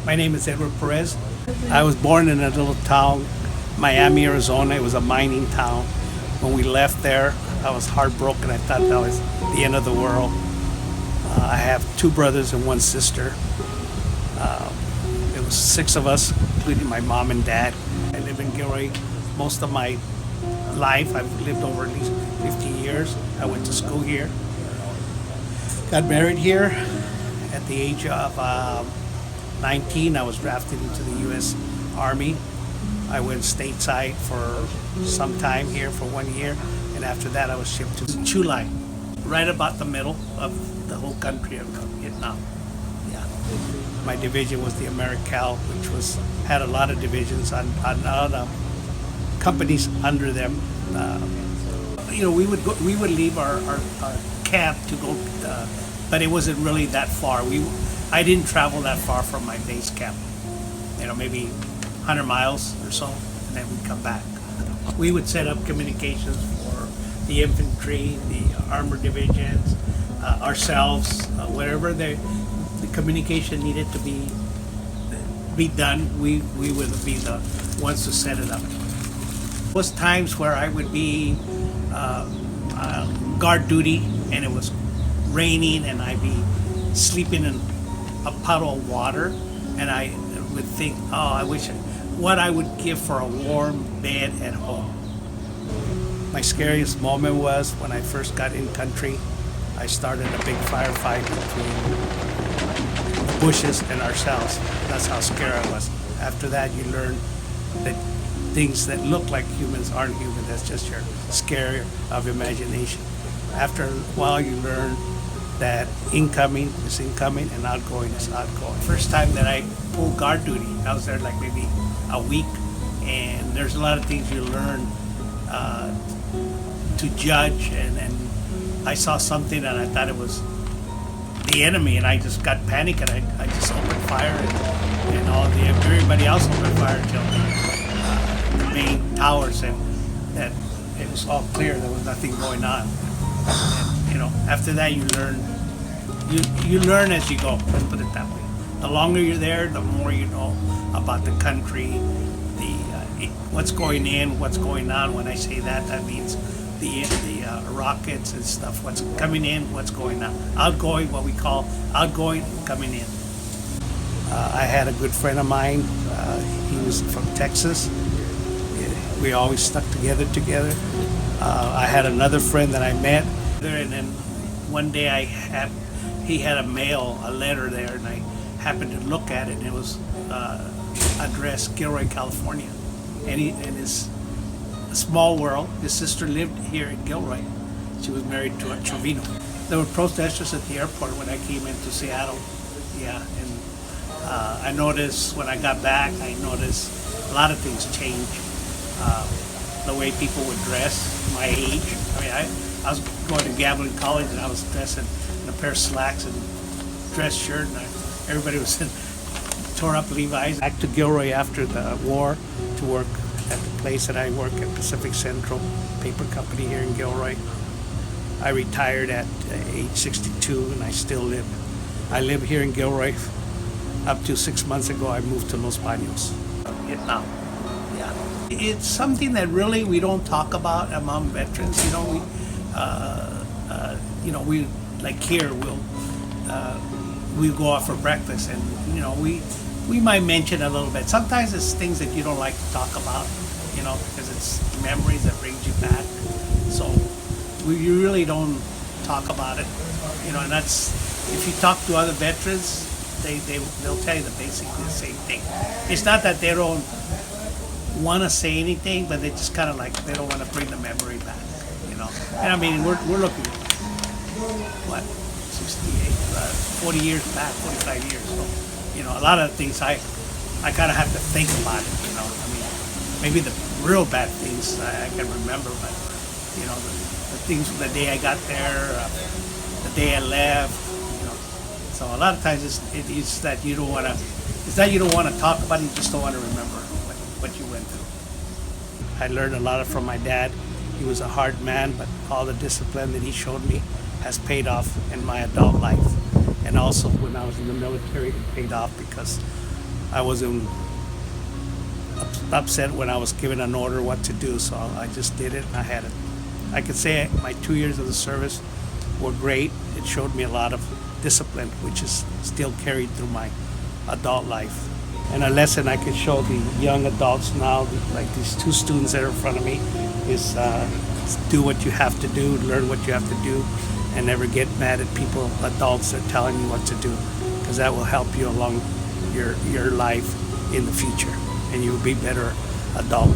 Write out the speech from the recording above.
My name is Edward Pérez. I was born in a little town, Miami, Arizona. It was a mining town. When we left there, I was heartbroken. I thought that was the end of the world. I have two brothers and one sister. It was six of us, including my mom and dad. I live in Gilroy most of my life. I've lived over at least 50 years. I went to school here. Got married here at the age of 19. I was drafted into the U.S. Army. I went stateside for some time here for 1 year, and after that I was shipped to Chulai, right about the middle of the whole country of Vietnam. Yeah. My division was the Americal, which had a lot of divisions on companies under them. We would leave our camp to go, but it wasn't really that far. I didn't travel that far from my base camp. Maybe 100 miles or so, and then we'd come back. We would set up communications for the infantry, the armored divisions, ourselves, wherever the communication needed to be done. We would be the ones to set it up. There was times where I would be guard duty, and it was raining, and I'd be sleeping in a puddle of water, and I would think, I wish what I would give for a warm bed at home. My scariest moment was when I first got in country. I started a big firefight between the bushes and ourselves. That's how scared I was. After that, you learn that things that look like humans aren't human. That's just your scare of imagination. After a while, you learn that incoming is incoming and outgoing is outgoing. First time that I pulled guard duty, I was there like maybe a week, and there's a lot of things you learn to judge, and I saw something and I thought it was the enemy, and I just got panicked, and I just opened fire, and everybody else opened fire until the main towers, and that it was all clear, there was nothing going on. And, after that you learn as you go, let's put it that way. The longer you're there, the more you know about the country, what's going in, what's going on. When I say that, that means the rockets and stuff, what's coming in, what's going on. Outgoing, what we call outgoing, coming in. I had a good friend of mine. He was from Texas. We always stuck together. I had another friend that I met, and then one day he had a letter there, and I happened to look at it, and it was addressed Gilroy, California. And in his small world, his sister lived here in Gilroy. She was married to a Trevino. There were protesters at the airport when I came into Seattle. Yeah, and I noticed when I got back, a lot of things changed. The way people would dress, my age. I was going to Gatlin College, and I was dressed in a pair of slacks and dress shirt, and everybody was in tore up Levi's. Back to Gilroy after the war to work at the place that I work at, Pacific Central Paper Company here in Gilroy. I retired at age 62, and I still live. I live here in Gilroy. Up to 6 months ago, I moved to Los Baños, Vietnam. Yeah, it's something that really we don't talk about among veterans. We like here we'll go out for breakfast, and we might mention a little bit. Sometimes it's things that you don't like to talk about, because it's memories that brings you back. So you really don't talk about it, and that's, if you talk to other veterans, they'll tell you basically the same thing. It's not that they don't want to say anything, but they just kind of like, they don't want to bring the memory back, And we're looking at, 68, 40 years back, 45 years. So, a lot of things I kind of have to think about it, maybe the real bad things I can remember, but, the things, the day I got there, the day I left, So a lot of times it's that you don't want to talk about it, you just don't want to remember what you went through. I learned a lot from my dad. He was a hard man, but all the discipline that he showed me has paid off in my adult life. And also when I was in the military, it paid off because I wasn't upset when I was given an order what to do, so I just did it, and I had it. I could say my 2 years of the service were great. It showed me a lot of discipline, which is still carried through my adult life. And a lesson I could show the young adults now, like these two students that are in front of me, is do what you have to do, learn what you have to do, and never get mad at people, adults, that are telling you what to do, because that will help you along your life in the future, and you will be better adult.